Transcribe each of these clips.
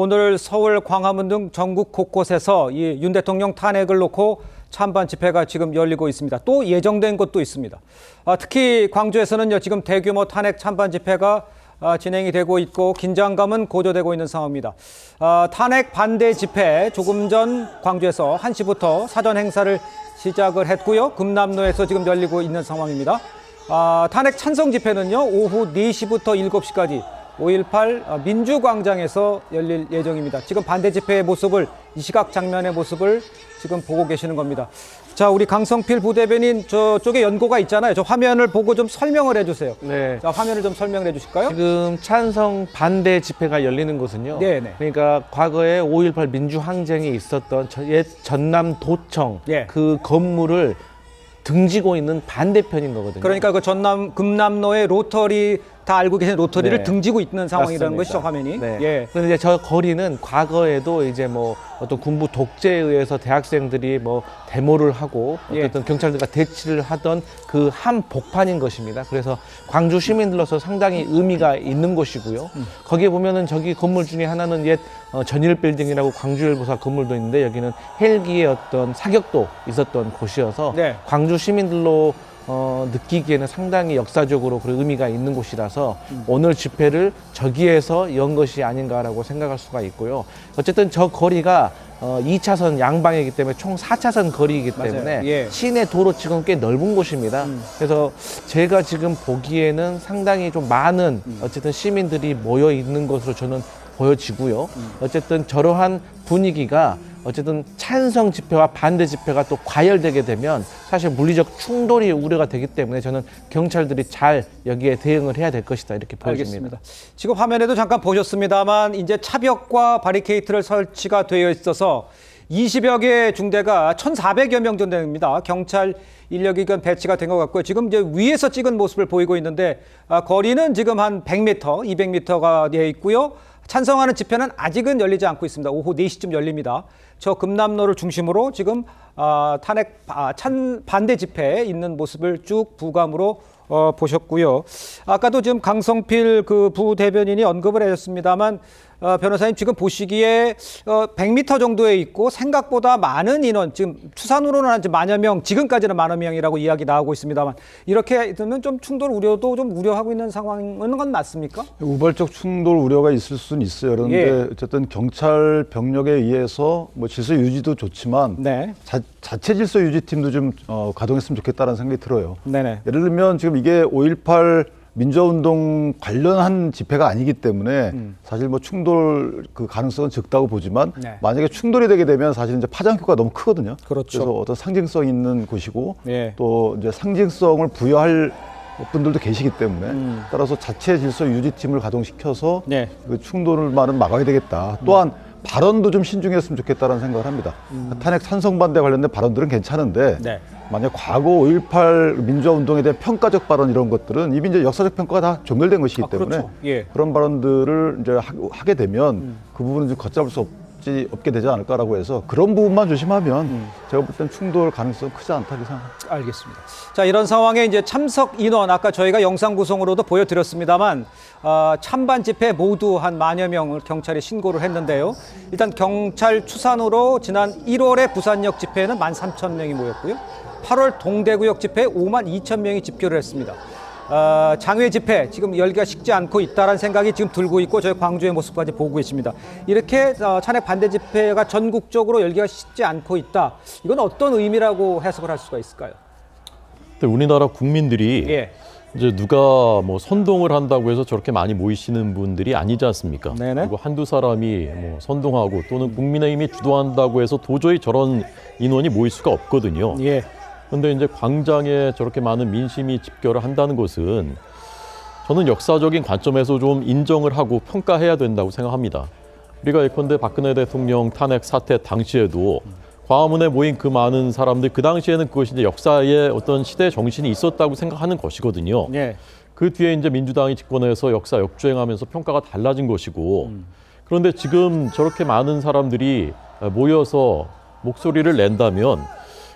오늘 서울, 광화문 등 전국 곳곳에서 이 윤 대통령 탄핵을 놓고 찬반 집회가 지금 열리고 있습니다. 또 예정된 곳도 있습니다. 특히 광주에서는요, 지금 대규모 탄핵 찬반 집회가 진행이 되고 있고 긴장감은 고조되고 있는 상황입니다. 탄핵 반대 집회 조금 전 광주에서 1시부터 사전 행사를 시작을 했고요. 금남로에서 지금 열리고 있는 상황입니다. 탄핵 찬성 집회는요, 오후 4시부터 7시까지 5.18 민주광장에서 열릴 예정입니다. 지금 반대 집회의 모습을, 이 시각 장면의 모습을 지금 보고 계시는 겁니다. 자, 우리 강성필 부대변인 저쪽에 연고가 있잖아요. 저 화면을 보고 좀 설명을 해주세요. 네. 자, 화면을 좀 설명을 해주실까요? 지금 찬성 반대 집회가 열리는 곳은요. 네네. 그러니까 과거에 5.18 민주항쟁이 있었던 옛 전남도청 예. 그 건물을 등지고 있는 반대편인 거거든요. 그러니까 그 금남로의 로터리, 다 알고 계신 로터리를 네. 등지고 있는 상황이라는 맞습니다. 것이죠, 화면이. 네. 예. 그런데 이제 저 거리는 과거에도 이제 뭐 어떤 군부 독재에 의해서 대학생들이 뭐 데모를 하고 예. 어떤 경찰들과 대치를 하던 그 한복판인 것입니다. 그래서 광주 시민들로서 상당히 의미가 있는 곳이고요. 거기에 보면은 저기 건물 중에 하나는 옛 전일 빌딩이라고 광주일보사 건물도 있는데 여기는 헬기의 어떤 사격도 있었던 곳이어서 네. 광주 시민들로 느끼기에는 상당히 역사적으로 그런 의미가 있는 곳이라서 오늘 집회를 저기에서 연 것이 아닌가라고 생각할 수가 있고요. 어쨌든 저 거리가 2차선 양방이기 때문에 총 4차선 거리이기 때문에 맞아요. 예. 시내 도로 지금 꽤 넓은 곳입니다. 그래서 제가 지금 보기에는 상당히 좀 많은 어쨌든 시민들이 모여 있는 것으로 저는 보여지고요. 어쨌든 저러한 분위기가 어쨌든 찬성 집회와 반대 집회가 또 과열되게 되면 사실 물리적 충돌이 우려가 되기 때문에 저는 경찰들이 잘 여기에 대응을 해야 될 것이다 이렇게 보여집니다. 알겠습니다. 지금 화면에도 잠깐 보셨습니다만 이제 차벽과 바리케이트를 설치가 되어 있어서 20여 개 중대가 1,400여 명 정도 됩니다. 경찰 인력이 배치가 된 것 같고요. 지금 이제 위에서 찍은 모습을 보이고 있는데 거리는 지금 한 100m, 200m가 되어 있고요. 찬성하는 집회는 아직은 열리지 않고 있습니다. 오후 4시쯤 열립니다. 저 금남로를 중심으로 지금 탄핵 반대 집회에 있는 모습을 쭉 부감으로 보셨고요. 아까도 지금 강성필 그 부대변인이 언급을 해줬습니다만 변호사님 지금 보시기에 100m 정도에 있고 생각보다 많은 인원, 지금 추산으로는 한 만여 명, 지금까지는 만여 명이라고 이야기 나오고 있습니다만 이렇게 되면 좀 충돌 우려도 좀 우려하고 있는 상황인 건 맞습니까? 우발적 충돌 우려가 있을 수는 있어요. 그런데 예. 어쨌든 경찰 병력에 의해서 뭐 질서 유지도 좋지만 네. 자체 질서 유지팀도 좀 가동했으면 좋겠다는 생각이 들어요. 네네. 예를 들면 지금 이게 5.18 민주화운동 관련한 집회가 아니기 때문에 사실 뭐 충돌 그 가능성은 적다고 보지만 네. 만약에 충돌이 되게 되면 사실 이제 파장 효과가 너무 크거든요. 그렇죠. 그래서 어떤 상징성 있는 곳이고 예. 또 이제 상징성을 부여할 분들도 계시기 때문에 따라서 자체 질서 유지팀을 가동시켜서 네. 그 충돌만은 막아야 되겠다. 또한 발언도 좀 신중했으면 좋겠다는 생각을 합니다. 탄핵 찬성 반대 관련된 발언들은 괜찮은데 네. 만약 과거 5.18 민주화운동에 대한 평가적 발언 이런 것들은 이미 이제 역사적 평가가 다 종결된 것이기 때문에 그렇죠. 예. 그런 발언들을 이제 하게 되면 그 부분은 좀 걷잡을 수 없게 되지 않을까라고 해서 그런 부분만 조심하면 제가 볼 땐 충돌 가능성 크지 않다 이 생각. 알겠습니다. 자, 이런 상황에 이제 참석 인원 아까 저희가 영상 구성으로도 보여드렸습니다만 찬반 집회 모두 한 만여 명을 경찰이 신고를 했는데요. 일단 경찰 추산으로 지난 1월에 부산역 집회에는 13,000명이 모였고요. 8월 동대구역 집회에 52,000명이 집결을 했습니다. 장외 집회 지금 열기가 식지 않고 있다는 생각이 지금 들고 있고 저희 광주의 모습까지 보고 계십니다. 이렇게 찬핵 반대 집회가 전국적으로 열기가 식지 않고 있다. 이건 어떤 의미라고 해석을 할 수가 있을까요? 우리나라 국민들이 예. 이제 누가 뭐 선동을 한다고 해서 저렇게 많이 모이시는 분들이 아니지 않습니까? 네네. 그리고 한두 사람이 뭐 선동하고 또는 국민의힘이 주도한다고 해서 도저히 저런 인원이 모일 수가 없거든요. 예. 그런데 이제 광장에 저렇게 많은 민심이 집결을 한다는 것은 저는 역사적인 관점에서 좀 인정을 하고 평가해야 된다고 생각합니다. 우리가 예컨대 박근혜 대통령 탄핵 사태 당시에도 광화문에 모인 그 많은 사람들, 그 당시에는 그것이 이제 역사의 어떤 시대 정신이 있었다고 생각하는 것이거든요. 예. 그 뒤에 이제 민주당이 집권해서 역사 역주행하면서 평가가 달라진 것이고, 그런데 지금 저렇게 많은 사람들이 모여서 목소리를 낸다면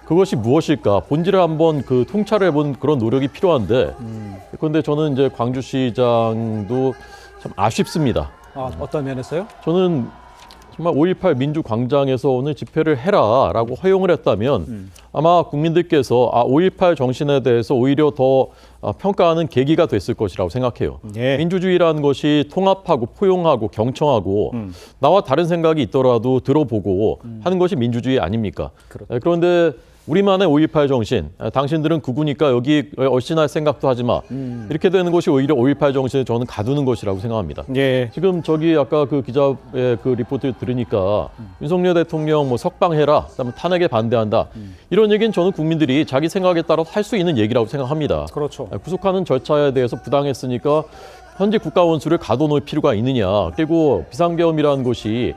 그것이 무엇일까? 본질을 한번 그 통찰을 해본 그런 노력이 필요한데, 그런데 저는 이제 광주시장도 참 아쉽습니다. 어떤 면에서요? 저는 정말 5.18 민주광장에서 오늘 집회를 해라라고 허용을 했다면 아마 국민들께서 5.18 정신에 대해서 오히려 더 평가하는 계기가 됐을 것이라고 생각해요. 예. 민주주의라는 것이 통합하고 포용하고 경청하고 나와 다른 생각이 있더라도 들어보고 하는 것이 민주주의 아닙니까? 그런데 우리만의 5.18 정신, 당신들은 극우니까 여기 얼씬할 생각도 하지 마. 이렇게 되는 것이 오히려 5.18 정신을 저는 가두는 것이라고 생각합니다. 예. 지금 저기 아까 그 기자의 그 리포트 들으니까 윤석열 대통령 뭐 석방해라, 그다음에 탄핵에 반대한다. 이런 얘기는 저는 국민들이 자기 생각에 따라 할 수 있는 얘기라고 생각합니다. 그렇죠. 구속하는 절차에 대해서 부당했으니까 현재 국가원수를 가둬놓을 필요가 있느냐. 그리고 비상계엄이라는 것이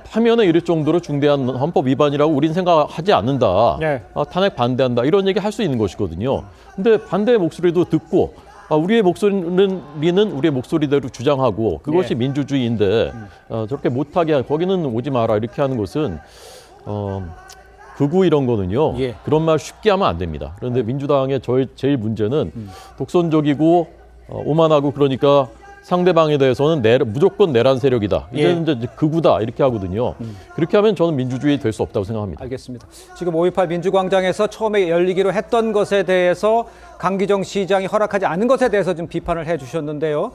파면에 이를 정도로 중대한 헌법 위반이라고 우린 생각하지 않는다. 네. 탄핵 반대한다. 이런 얘기 할 수 있는 것이거든요. 근데 반대의 목소리도 듣고 우리의 목소리는 우리의 목소리대로 주장하고 그것이 민주주의인데 저렇게 못하게 거기는 오지 마라 이렇게 하는 것은 극우 이런 거는요. 예. 그런 말 쉽게 하면 안 됩니다. 그런데 민주당의 제일 문제는 독선적이고 오만하고 그러니까 상대방에 대해서는 무조건 내란 세력이다. 이제는 이제 극우다 이렇게 하거든요. 그렇게 하면 저는 민주주의 될 수 없다고 생각합니다. 알겠습니다. 지금 5.18 민주광장에서 처음에 열리기로 했던 것에 대해서 강기정 시장이 허락하지 않은 것에 대해서 좀 비판을 해주셨는데요.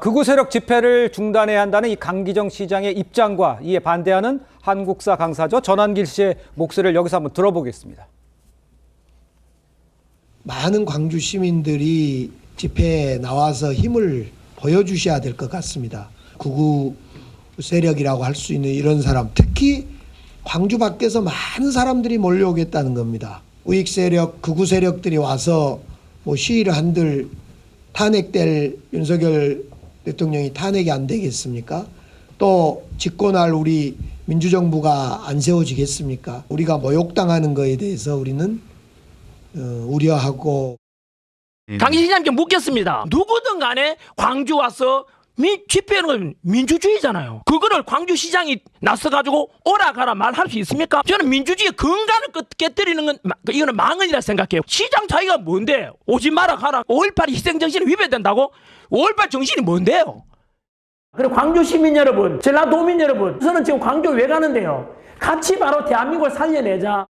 극우 세력 집회를 중단해야 한다는 이 강기정 시장의 입장과 이에 반대하는 한국사 강사죠. 전한길 씨의 목소리를 여기서 한번 들어보겠습니다. 많은 광주 시민들이 집회에 나와서 힘을 보여주셔야 될 것 같습니다. 극우 세력이라고 할 수 있는 이런 사람, 특히 광주 밖에서 많은 사람들이 몰려오겠다는 겁니다. 우익 세력, 극우 세력들이 와서 뭐 시위를 한들 탄핵될 윤석열 대통령이 탄핵이 안 되겠습니까? 또 집권할 우리 민주정부가 안 세워지겠습니까? 우리가 모욕당하는 거에 대해서 우리는 우려하고. 강기정 시장님께 묻겠습니다. 누구든 간에 광주 와서 집회는 민주주의잖아요. 그거를 광주시장이 나서가지고 오라 가라 말할 수 있습니까? 저는 민주주의의 근간을 깨뜨리는 건 이거는 망언이라 생각해요. 시장 자기가 뭔데? 오지 마라 가라. 5.18 희생정신이 위배된다고? 5.18 정신이 뭔데요? 그리고 광주 시민 여러분, 전라도민 여러분, 저는 지금 광주 왜 가는데요? 같이 바로 대한민국을 살려내자.